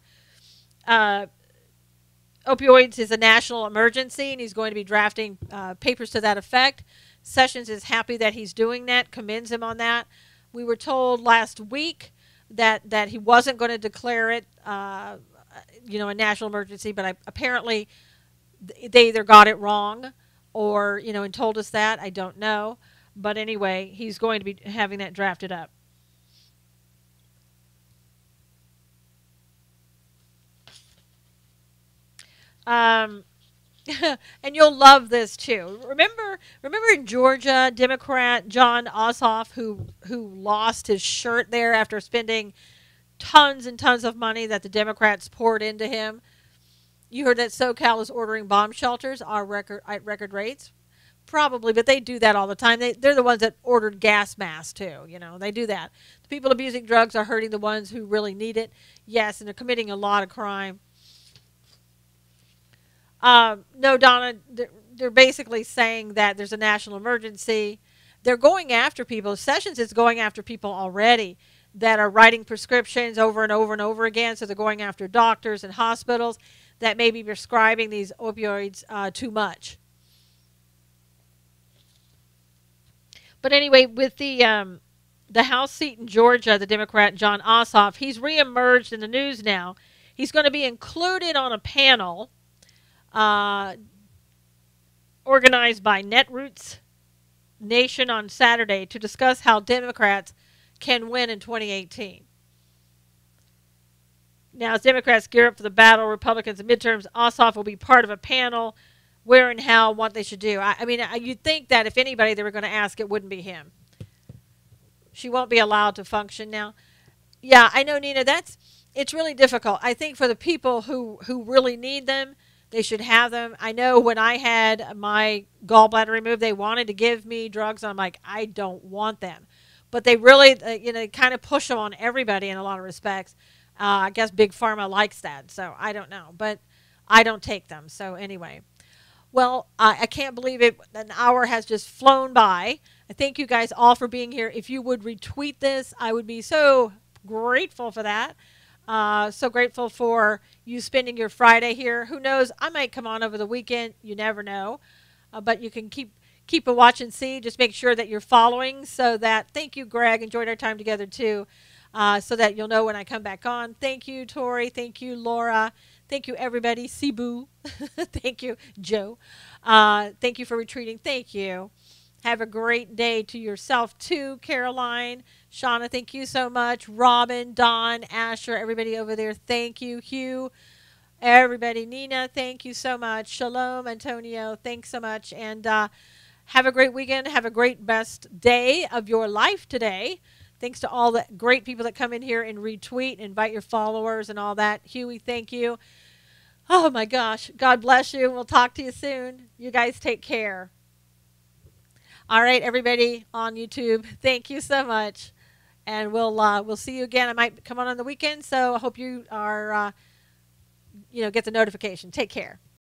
Speaker 1: Opioids is a national emergency, and he's going to be drafting papers to that effect. Sessions is happy that he's doing that, commends him on that. We were told last week that he wasn't going to declare it, a national emergency, but apparently they either got it wrong or, and told us that. I don't know. But anyway, he's going to be having that drafted up. And you'll love this too. Remember in Georgia, Democrat John Ossoff, who lost his shirt there after spending tons and tons of money that the Democrats poured into him. You heard that SoCal is ordering bomb shelters at record rates? Probably, but they do that all the time. They're the ones that ordered gas masks too. They do that. The people abusing drugs are hurting the ones who really need it. Yes, and they're committing a lot of crime. No, Donna, they're basically saying that there's a national emergency. They're going after people. Sessions is going after people already that are writing prescriptions over and over and over again. So they're going after doctors and hospitals that may be prescribing these opioids too much. But anyway, with the House seat in Georgia, the Democrat John Ossoff, he's reemerged in the news now. He's going to be included on a panel organized by Netroots Nation on Saturday to discuss how Democrats can win in 2018. Now, as Democrats gear up for the battle, Republicans and midterms, Ossoff will be part of a panel where and how, what they should do. I mean, you'd think that if anybody they were going to ask, it wouldn't be him. She won't be allowed to function now. Yeah, I know, Nina, it's really difficult. I think for the people who really need them, they should have them. I know when I had my gallbladder removed, they wanted to give me drugs, and I'm like, I don't want them. But they really, kind of push them on everybody in a lot of respects. I guess Big Pharma likes that, so I don't know. But I don't take them. So anyway. Well, I can't believe it. An hour has just flown by. I thank you guys all for being here. If you would retweet this, I would be so grateful for that. So grateful for you spending your Friday here. Who knows? I might come on over the weekend. You never know. But you can keep a watch and see. Just make sure that you're following so that, thank you, Greg. Enjoyed our time together, too. So that you'll know when I come back on. Thank you, Tori. Thank you, Laura. Thank you, everybody. Cebu. Thank you, Joe. Thank you for retreating. Thank you. Have a great day to yourself, too, Caroline. Shauna, thank you so much. Robin, Don, Asher, everybody over there, thank you. Hugh, everybody. Nina, thank you so much. Shalom, Antonio, thanks so much. And have a great weekend. Have a great best day of your life today. Thanks to all the great people that come in here and retweet, invite your followers and all that. Huey, thank you. Oh, my gosh. God bless you. We'll talk to you soon. You guys take care. All right, everybody on YouTube, thank you so much. And we'll see you again. I might come on the weekend, so I hope you are, get the notification. Take care.